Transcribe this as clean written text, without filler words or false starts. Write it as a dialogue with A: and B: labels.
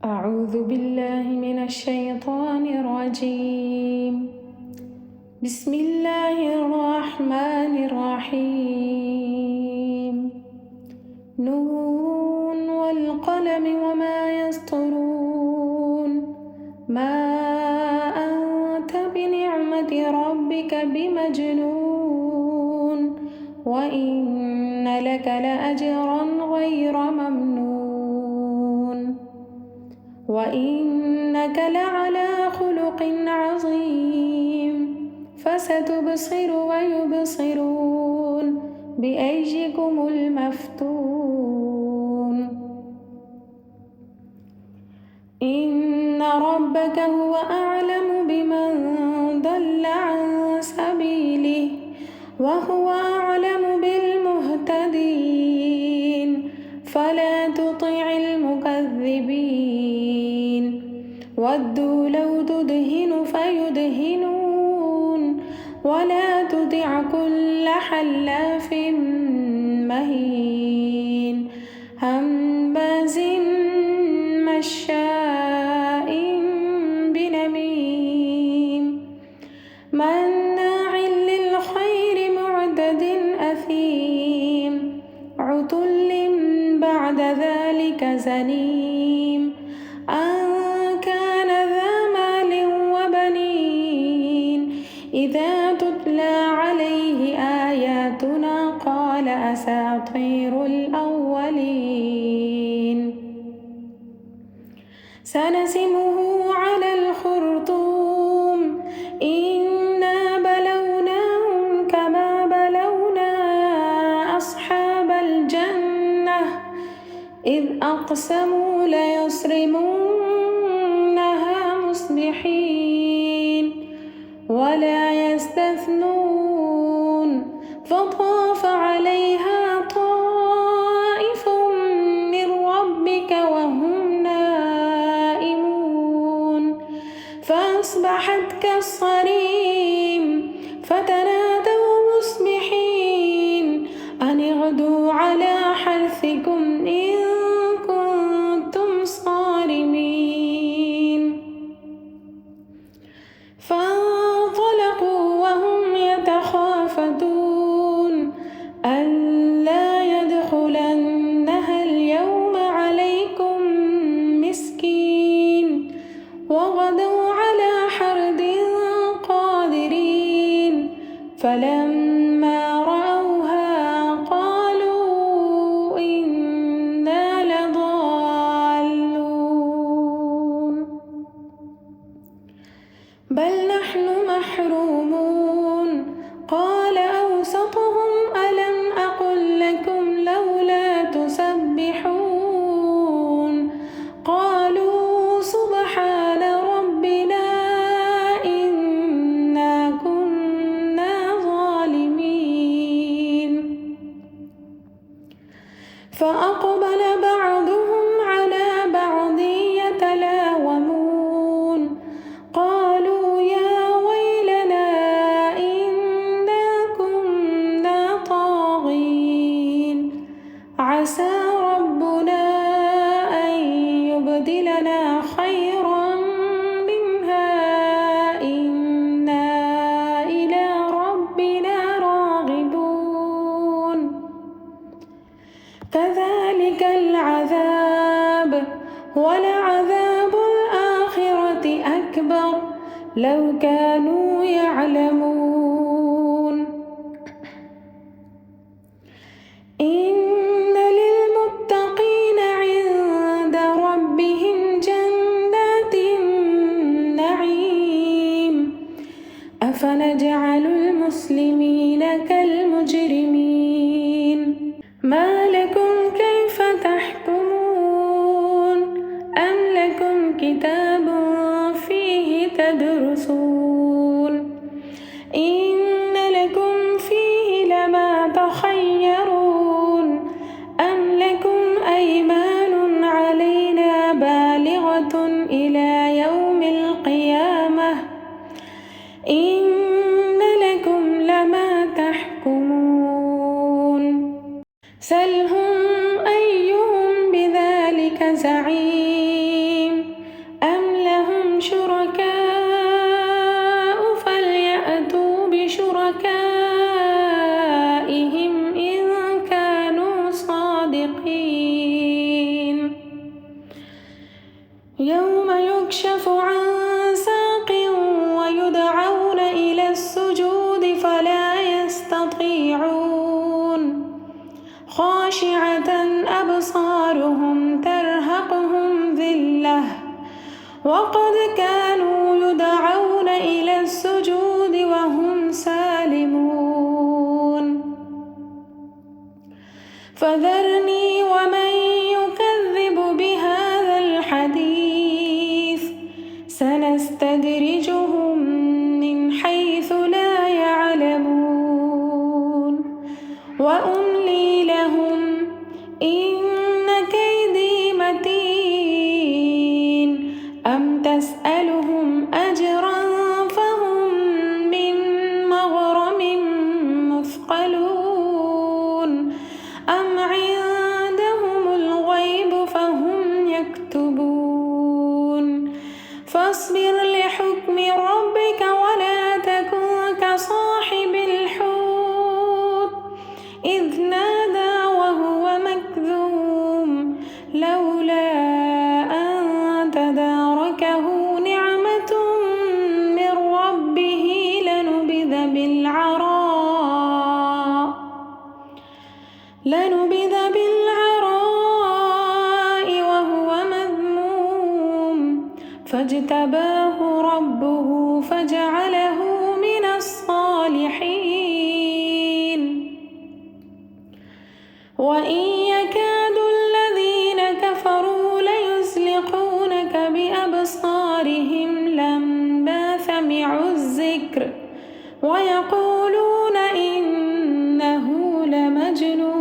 A: أعوذ بالله من الشيطان الرجيم. بسم الله الرحمن الرحيم. نون والقلم وما يسطرون. ما أنت بنعمة ربك بمجنون. وإن لك لأجرا غير ممنون. وإنك لعلى خلق عظيم. فستبصر ويبصرون بأيكم المفتون. إن ربك هو أعلم بمن ضل عن سبيله وهو أعلم بالمهتدين. فلا تطع المكذبين. ودوا لو تدهن فيدهنون. ولا تطع كل حلاف مهين هماز مشاء بنميم مناع للخير معتد أثيم عتل بعد ذلك زنيم أن كان ذا مال وبنين. إذا تتلى عليه آياتنا قال أساطير الأولين. سنسمه على الخرطوم. إنا بلوناهم كما بلونا أصحاب الجنة إذ أقسموا ليصرمنها مصبحين ولا يستثنون. فطاف عليها طائف من ربك وهم نائمون فأصبحت كالصريم. فتنادوا مصبحين أن اغدوا على حرثكم إن كنتم صارمين. فانطلقوا وهم يتخافتون ألا يدخلنها اليوم عليكم مسكين. وغدوا على حرد قادرين. فلما رأوها قالوا إنا لضالون بل نحن محرومون. قال أوسطهم ألم أقل لكم لولا تسبحون. قالوا سبحان ربنا إنا كنا ظالمين. فأقبل بعضهم على بعض يتلاومون. قالوا يا ويلنا إنا كنا طاغين. عسى ربنا أن يبدلنا خيرا منها إنا إلى ربنا راغبون. كذلك العذاب ولعذاب الآخرة أكبر لو كانوا يعلمون. إن للمتقين عند ربهم جنات النعيم. أفنجعل المسلمين كالمجرمين. ما لكم كيف تحكمون. أم لكم كتاب فيه تدرسون. إن لكم فيه لما تخيرون. أم لكم أيمان علينا بالغة إلى يوم القيامة. إن لكم لما تحكمون. سلهم أيهم بذلك زعيم. يوم يكشف عن ساق ويدعون إلى السجود فلا يستطيعون خاشعة أبصارهم ترهقهم ذلة وقد كانوا يدعون إلى السجود وهم سالمون فذرني ومن يكذب بهذا الحديث سنستدرجهم من حيث لا يعلمون وأملي لهم إن كيدي متين أم تسألهم أجرا فهم من مغرم مثقلون أم عندهم الغيب فهم يكتبون فاصبر لحكم ربك ولا تكن كصاحب الحوت إذ نادى وهو مكذوم لولا أن تداركه نعمة من ربه لنبذ بالعراء وهو مذموم فاجتباه ربه فجعله من الصالحين وإن يكاد الذين كفروا ليزلقونك بأبصارهم لما سمعوا الذكر ويقولون إنه لمجنون